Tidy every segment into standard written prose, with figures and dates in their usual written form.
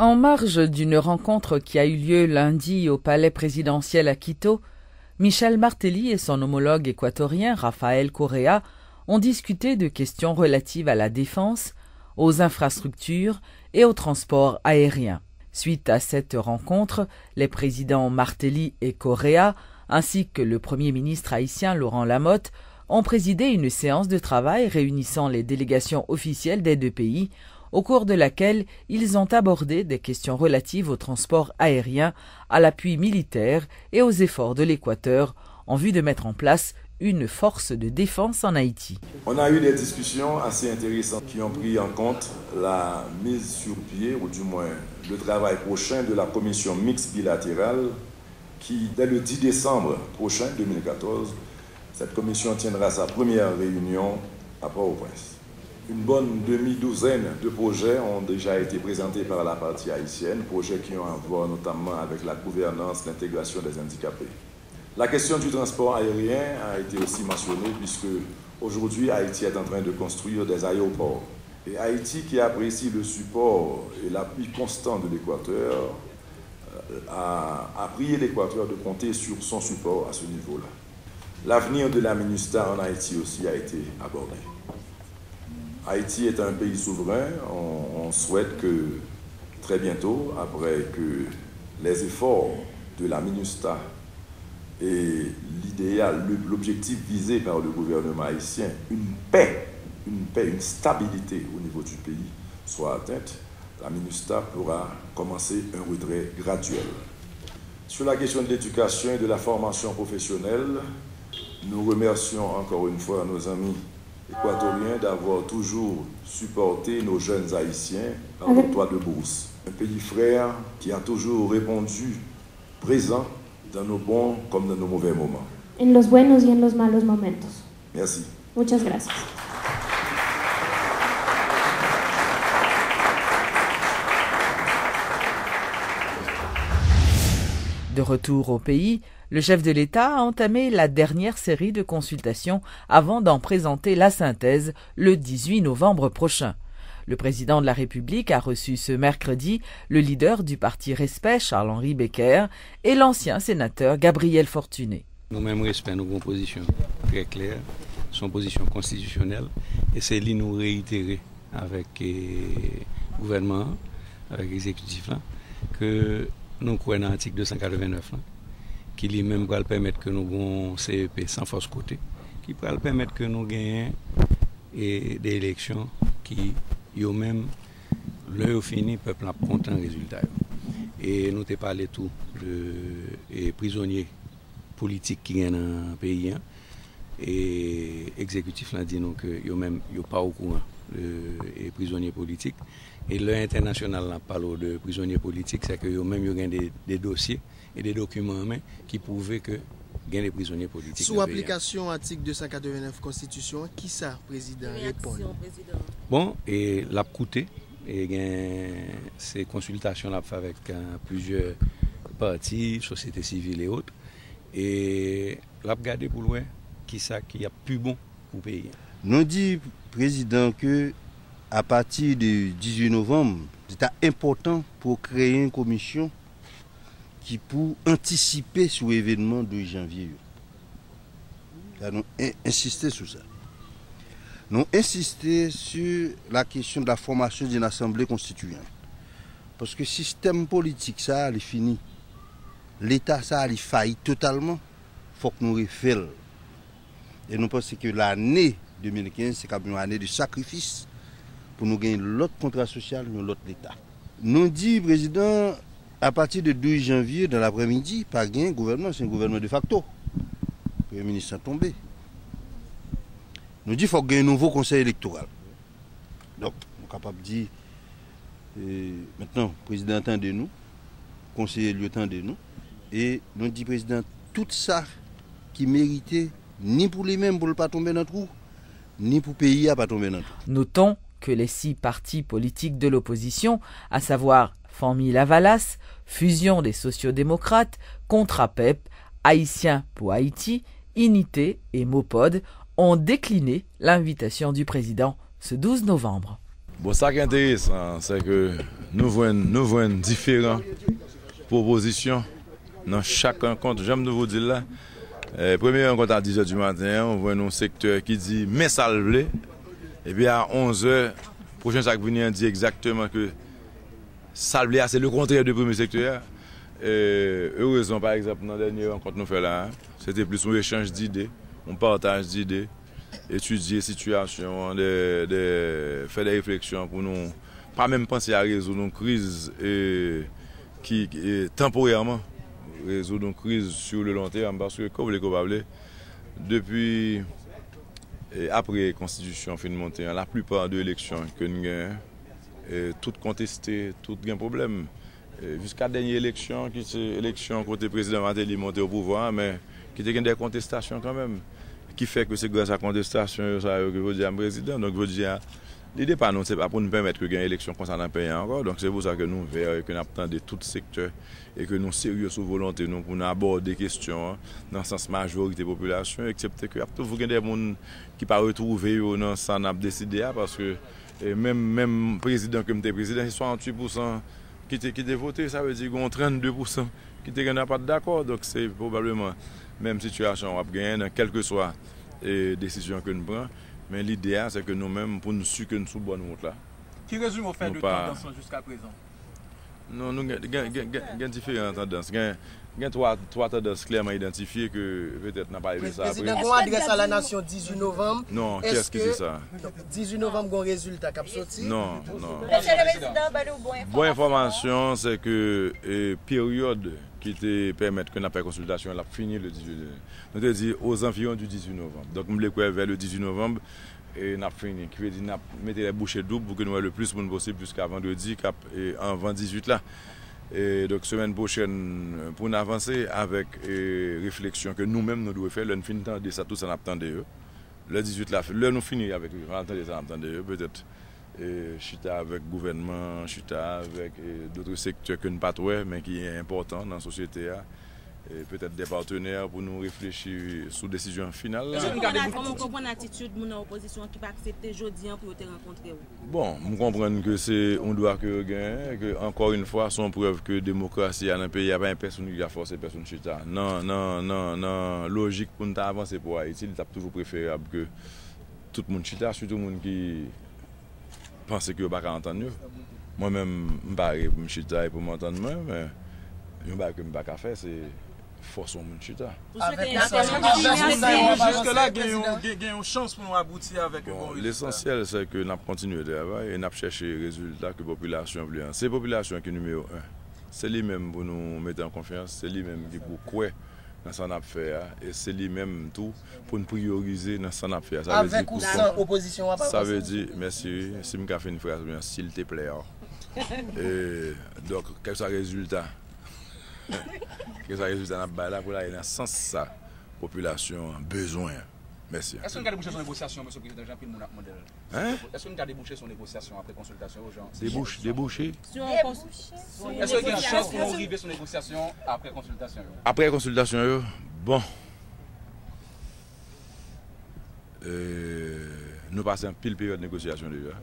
En marge d'une rencontre qui a eu lieu lundi au palais présidentiel à Quito, Michel Martelly et son homologue équatorien Rafael Correa ont discuté de questions relatives à la défense, aux infrastructures et au transport aérien. Suite à cette rencontre, les présidents Martelly et Correa, ainsi que le Premier ministre haïtien Laurent Lamotte, ont présidé une séance de travail réunissant les délégations officielles des deux pays, au cours de laquelle ils ont abordé des questions relatives au transport aérien, à l'appui militaire et aux efforts de l'Équateur en vue de mettre en place une force de défense en Haïti. On a eu des discussions assez intéressantes qui ont pris en compte la mise sur pied, ou du moins le travail prochain de la commission mixte bilatérale qui, dès le 10 décembre prochain, 2014, cette commission tiendra sa première réunion à Port-au-Prince. Une bonne demi-douzaine de projets ont déjà été présentés par la partie haïtienne, projets qui ont à voir notamment avec la gouvernance, l'intégration des handicapés. La question du transport aérien a été aussi mentionnée puisque aujourd'hui Haïti est en train de construire des aéroports. Et Haïti, qui apprécie le support et l'appui constant de l'Équateur, a prié l'Équateur de compter sur son support à ce niveau-là. L'avenir de la MINUSTAH en Haïti aussi a été abordé. Haïti est un pays souverain. On souhaite que très bientôt, après que les efforts de la MINUSTAH et l'idéal, l'objectif visé par le gouvernement haïtien, une paix, une stabilité au niveau du pays soit atteinte, la MINUSTAH pourra commencer un retrait graduel. Sur la question de l'éducation et de la formation professionnelle, nous remercions encore une fois nos amis équatoriens d'avoir toujours supporté nos jeunes haïtiens par l'octroi de bourse. Un pays frère qui a toujours répondu présent dans nos bons comme dans nos mauvais moments. En los buenos y en los malos momentos. Merci. Muchas gracias. De retour au pays, le chef de l'État a entamé la dernière série de consultations avant d'en présenter la synthèse le 18 novembre prochain. Le président de la République a reçu ce mercredi le leader du parti Respect, Charles-Henri Becker, et l'ancien sénateur Gabriel Fortuné. Nous-mêmes respectons nos positions très claires, son position constitutionnelle, et c'est lui nous réitérer avec le gouvernement, avec l'exécutif, que nous croyons dans l'article 289, qui lui-même va permettre que nous ayons un CEP sans force côté, qui va permettre que nous gagnions des élections qui, eux-mêmes, leur fini, le peuple a content résultat. Et nous avons parlé tout de prisonniers politiques qui sont dans le pays. Et l'exécutif a dit que eux-mêmes ne sont pas au courant des prisonniers politiques. Et l'international parle de prisonniers politiques, c'est que eux-mêmes ont des dossiers et des documents en main qui prouvent que il y a des prisonniers politiques. Sous application article 289 Constitution, qui ça, président, répond? Bon, et l'a coûté, et ces consultations l'a fait avec plusieurs partis, sociétés civiles et autres, et l'a regardé pour voir qui ça qui a plus bon pour le pays. Nous dit président que à partir du 18 novembre, c'est important pour créer une commission qui pour anticiper sur l'événement de janvier. Nous insister sur ça. Nous insister sur la question de la formation d'une assemblée constituante. Parce que le système politique, ça, il est fini. L'État, ça, il faillit totalement. Il faut que nous refaisions. Et nous pensons que l'année 2015, c'est une année de sacrifice pour nous gagner l'autre contrat social, l'autre l'État. Nous dit, président, à partir du 12 janvier, dans l'après-midi, pas gain gouvernement, c'est un gouvernement de facto. Le Premier ministre est tombé. Nous dit qu'il faut gagner un nouveau conseil électoral. Donc, nous sommes capables de dire, maintenant, le président attendez-nous, le conseiller lui attendez-nous, et nous dit, président, tout ça qui méritait, ni pour lui-même pour ne pas tomber dans le trou, ni pour le pays à pas tomber dans le trou. Notons que les 6 partis politiques de l'opposition, à savoir Famille Lavalas, Fusion des sociodémocrates, Contra-PEP, Haïtiens pour Haïti, Unité et Mopod, ont décliné l'invitation du président ce 12 novembre. Bon, ça qui est intéressant, c'est que nous voyons différentes propositions dans chaque rencontre. J'aime vous dire là, première rencontre à 10h du matin, on voit un secteur qui dit mais ça le voulait. Et puis à 11h, prochain sac venir dit exactement que ça le voulait, c'est le contraire du premier secteur. Heureusement, par exemple, dans la dernière rencontre nous fait là, c'était plus un échange d'idées, un partage d'idées, étudier la situation, faire des réflexions pour nous, pas même penser à résoudre une crise qui temporairement résoudre une crise sur le long terme, parce que comme vous le savez, depuis après la Constitution fin de montée, la plupart des élections que nous avons, toutes contestées, toutes un problème. Jusqu'à la dernière élection, qui est l'élection côté président Martelly monté au pouvoir, mais qui était des contestations quand même, qui fait que c'est grâce à la contestation que je veux dire à président. Donc je veux dire, l'idée pas nous, c'est pas pour nous permettre que une élection concernant le pays encore. Donc c'est pour ça que nous verrons que nous attendons tout secteur et que nous sommes sérieux sur volonté nous pour nous aborder des questions dans le sens majorité de la population, excepté que vous avez des gens qui ne pas retrouver dans ce qu'on a décidé parce que même président comme le président, c'est 68% qui était voté, ça veut dire qu'on 32% qui n'étaient pas d'accord. Donc c'est probablement la même situation à gagner dans quelle que soit les décisions que nous prenons. Mais l'idéal, c'est que nous-mêmes, pour nous suivre que nous sommes sur la bonne route là. Qui résume au fait de tendance jusqu'à présent? Non, nous avons différentes tendances. Il y a trois tendances clairement identifiées que peut-être n'a pas aimé ça. Président, on adresse à la nation 18 novembre. Non, qu'est-ce qui dit ça? 18 novembre, un résultat qui a sorti? Non. Monsieur le Président, bonne information, c'est que période qui te permet que nous fait consultation, elle a fini le 18 novembre. Nous te dit aux environs du 18 novembre. Donc, nous voulons vers le 18 novembre et nous avons fini. Qui veut dire nous mettons les bouchées doubles pour que nous ayons le plus possible jusqu'à vendredi et avant 18 là. Et donc, semaine prochaine, pour nous avancer avec réflexion que nous-mêmes nous devons faire, nous finissons de ça, tout ça, nous attendons. Le 18 là, nous finissons avec ça, nous attendons peut-être. Chita avec le gouvernement, chita avec d'autres secteurs que nous ne pas mais qui est important dans la société. Et peut-être des partenaires pour nous réfléchir sur la décision finale. Comment comprendre l'attitude de l'opposition qui va accepter aujourd'hui pour te rencontrer? Bon, nous comprenons que c'est on doit que gagner, que encore une fois, c'est une preuve que la démocratie dans le pays, il n'y a pas personne qui a forcé personne chita. Non, logique pour nous avancer pour Haïti, il est toujours préférable que tout le monde chita, surtout le monde qui pense que je ne vais pas entendre. Moi-même, je ne vais pas chita pour m'entendre, mais ce que je ne vais pas faire, c'est force au monde chita. Jusque-là, il y a une chance pour nous aboutir avec un bon résultat. L'essentiel, c'est que nous avons continué le travail et nous avons cherché les résultats que la population veut. C'est la population qui est numéro 1. C'est lui-même pour nous mettre en confiance, c'est lui-même qui pour croire dans ce qu'on a fait et c'est lui-même tout pour nous prioriser dans ce qu'on a fait. Avec ou sans opposition? Ça veut dire, merci, si je fais une phrase, s'il te plaît. Donc, quel soit le résultat? Que ça résulte dans la pour aller dans le sens ça population a besoin. Merci. Est-ce qu'on a débouché son négociation, monsieur le Président Jean-Pierre Mouna Modèle? Est-ce qu'on a débouché son négociation après consultation aux gens? Débouché? Est-ce qu'il y a une chance pour nous arriver sur négociation après consultation? Après consultation, bon. Nous passons en pile période de négociation déjà.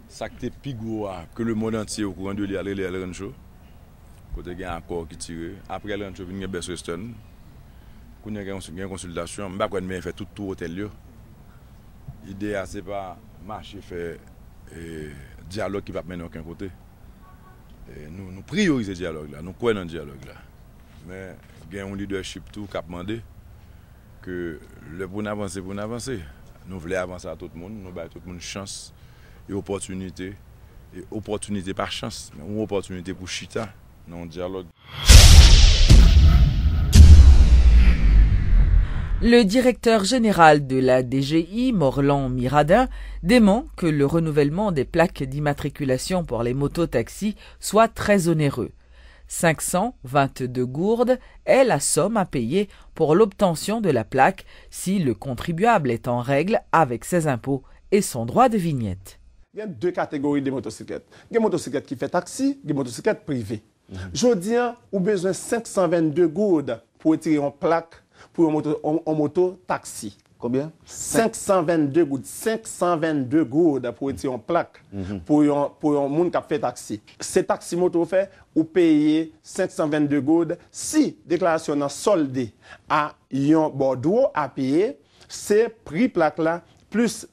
Ça qui est plus gros que le monde entier au courant de aller les ranchos. Côté il y a un accord qui tire. Après le rancho, il y a Best Western. Quand il y a une consultation, je ne sais pas si fait tout hôtel. L'idée, ce n'est pas marcher, faire dialogue qui va mener à aucun côté. Nous priorisons le dialogue là, nous croyons dans le dialogue là. Mais il y a un leadership tout qui a demandé que le pour avancer, nous voulons avancer à tout le monde, nous voulons tout le monde chance et opportunité par chance, mais une opportunité pour chita dans le dialogue. Le directeur général de la DGI, Morlan Miradin, dément que le renouvellement des plaques d'immatriculation pour les mototaxis soit très onéreux. 522 gourdes est la somme à payer pour l'obtention de la plaque si le contribuable est en règle avec ses impôts et son droit de vignette. Il y a deux catégories de motocyclettes. Il y a des motocyclettes qui font taxi, des motocyclettes privées. Jodi, on a besoin de 522 gourdes pour retirer une plaque pour un moto taxi. Combien? 522 gouttes. 522 gouttes pour retirer une plaque pour un monde qui a fait taxi. C'est taxi moto fait ou payer 522 gouttes. Si déclaration est soldée à un bordeaux à payer, c'est prix plaque là plus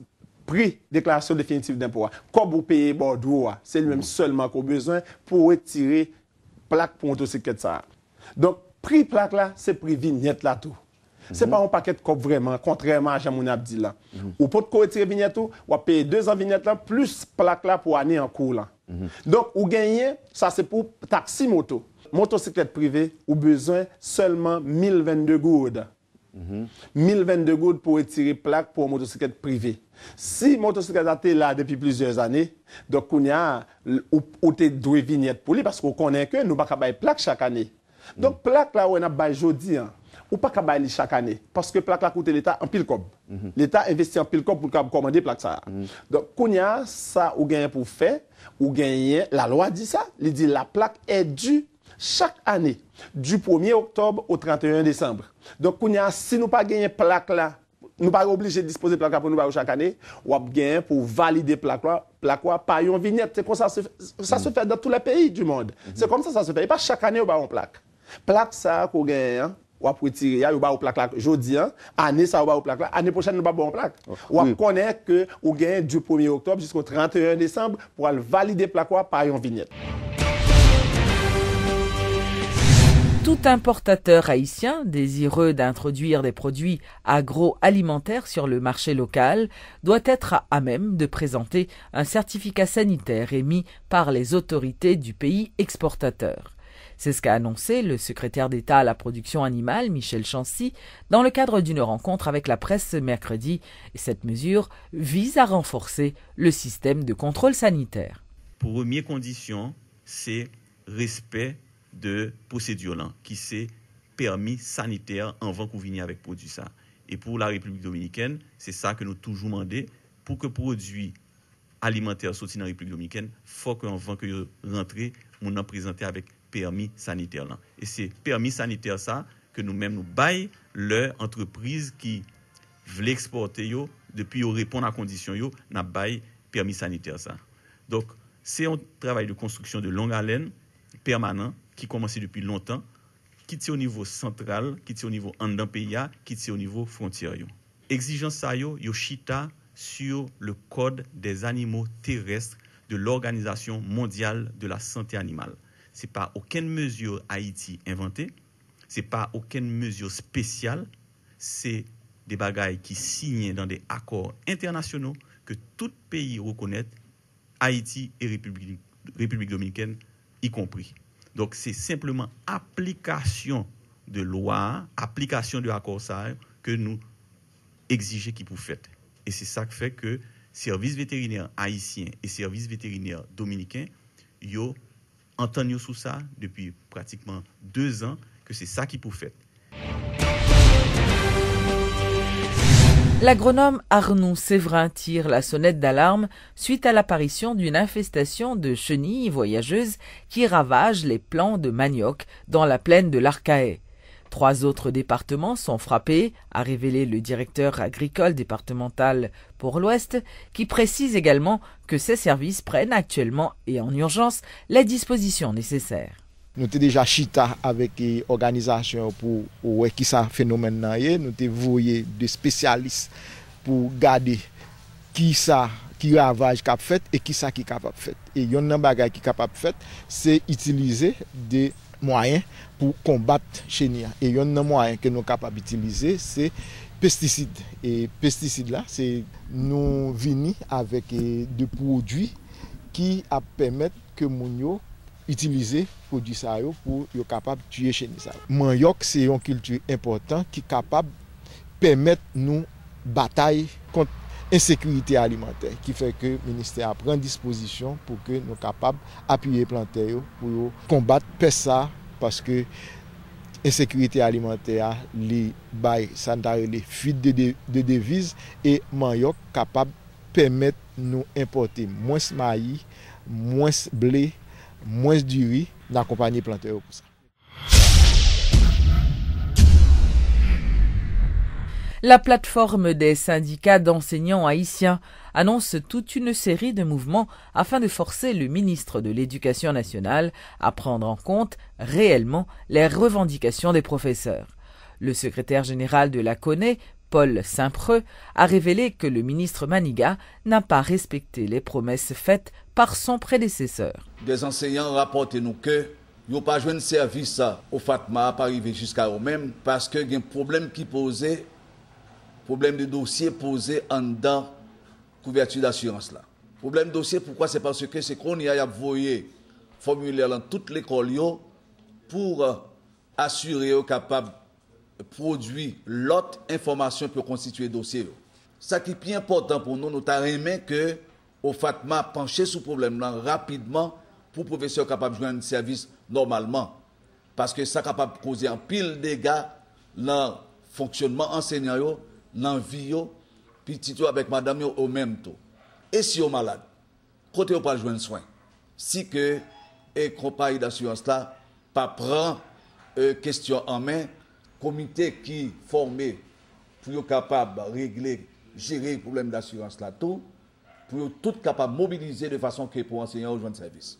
prix déclaration définitive d'impôt. Comme vous payez bordeaux, c'est lui-même seulement qu'on a besoin pour retirer plaque pour motocyclette ça. Donc prix plaque là, c'est prix vignette là tout. C'est pas un paquet de cop vraiment, contrairement à Jean-Moun Abdi là. Ou pour te retirer vignette ou payer 2 ans vignette là, plus plaque là pour année en cours là. Donc, ou gagner, ça c'est pour taxi moto. Motocyclette privée, ou besoin seulement 1022 gouttes. 1022 gouttes pour retirer plaque pour motocyclette privée. Si motocyclette a été là depuis plusieurs années, donc on y a ou te doué vignette pour lui parce qu'on connaît que nous pas capable plaque chaque année. Donc plaque là on a bail jodi ou pas capable chaque année parce que plaque là coûte l'État en pile cob. L'État investit en pile cob pour commander plaque ça. Donc on y a ça ou gagne pour faire ou gagner la loi dit ça, il dit la plaque est due chaque année du 1er octobre au 31 décembre. Donc, si nous pas gagné plaque là, nous pas obligés de disposer de plaque là pour nous chaque année, ou gagner pour valider plaque là par une vignette. C'est comme ça se fait dans tous les pays du monde. C'est comme ça se fait. Et pas chaque année, on a une plaque. Plaque ça qu'on gagne, ou à retirer, ou à plaque là aujourd'hui, année ça ou à plaque là, année prochaine nous pas une plaque. Ou connaît que ou gagne du 1er octobre jusqu'au 31 décembre pour valider plaque par une vignette. Tout importateur haïtien désireux d'introduire des produits agroalimentaires sur le marché local doit être à même de présenter un certificat sanitaire émis par les autorités du pays exportateur. C'est ce qu'a annoncé le secrétaire d'État à la production animale, Michel Chancy, dans le cadre d'une rencontre avec la presse ce mercredi. Et cette mesure vise à renforcer le système de contrôle sanitaire. Première condition, c'est respect de procédure là, qui c'est permis sanitaire avant qu'on vienne avec produit ça. Et pour la République dominicaine, c'est ça que nous toujours demandé pour que produit alimentaire sorti dans la République dominicaine, faut qu'avant que rentrer, on en présenter avec permis sanitaire là. Et c'est permis sanitaire ça que nous-mêmes nous baillons leur entreprise qui veut exporter yo depuis yo répondre à condition yo, n'a bail permis sanitaire ça. Donc c'est un travail de construction de longue haleine permanent qui commence depuis longtemps, qui est au niveau central, qui est au niveau en d'un pays, qui est au niveau frontière. Exigence ça yo chita sur le code des animaux terrestres de l'Organisation mondiale de la santé animale. C'est pas aucune mesure Haïti inventée, c'est pas aucune mesure spéciale, c'est des bagailles qui signent dans des accords internationaux que tout pays reconnaît, Haïti et République dominicaine y compris. Donc, c'est simplement application de loi, application de l'accord ça que nous exigeons qu'il pour fait. Et c'est ça qui fait que services vétérinaires haïtiens et services vétérinaires dominicains, yo entendent sous ça depuis pratiquement 2 ans que c'est ça qui pour fait. L'agronome Arnoux Séverin tire la sonnette d'alarme suite à l'apparition d'une infestation de chenilles voyageuses qui ravage les plants de manioc dans la plaine de l'Arcahaie. 3 autres départements sont frappés, a révélé le directeur agricole départemental pour l'Ouest, qui précise également que ces services prennent actuellement et en urgence les dispositions nécessaires. Nous avons déjà chita avec l'organisation pour voir qui ça phénomène là. Nous avons voué des spécialistes pour garder qui ça qui ravage cap fait et qui ça qui capable fait. Et il y a un bagage qui capable fait, c'est utiliser des moyens pour combattre chenille. Et il y a un moyen que nous capable d'utiliser, c'est pesticides. Et pesticides là, c'est nous venir avec des produits qui permettent que nous utiliser produit ça pour être capable de tuer chenille ça. Manioc c'est une culture importante qui est capable de permettre nous bataille contre l'insécurité alimentaire qui fait que le ministère prend disposition pour que nous capables appuyer planter pour combattre ça parce que insécurité alimentaire les bail sanitaire les fuites de devises et manioc capable permettre nous importer moins maïs, moins blé, moins du riz d'accompagner planteur pour ça. La plateforme des syndicats d'enseignants haïtiens annonce toute une série de mouvements afin de forcer le ministre de l'Éducation nationale à prendre en compte réellement les revendications des professeurs. Le secrétaire général de la CONE, Paul Saint-Preux, a révélé que le ministre Maniga n'a pas respecté les promesses faites par son prédécesseur. Des enseignants rapportent nous que ils n'ont pas joué de service au Fatma, pas arrivé jusqu'à eux-mêmes, parce qu'il y a un problème qui posait, problème de dossier posé en dedans couverture d'assurance là. Problème de dossier, pourquoi? C'est parce que c'est qu'on y a envoyé formulaire dans toute l'école pour assurer aux capables de produire l'autre information pour constituer le dossier. Ça qui est plus important pour nous, nous avons aimé que au Fatma pencher sur le problème là rapidement pour que le professeur capable de jouer un service normalement. Parce que ça capable de causer un pile de dégâts dans le fonctionnement enseignant, dans la vie, puis tito avec madame au même taux. Et si vous êtes malade, côté vous pas jouer un soin. Si que et compagnie d'assurance là pas prend question en main, comité qui formé pour être capable de régler, gérer le problème d'assurance là tout, pour tout capable de mobiliser de façon que pour enseignants rejoindre service.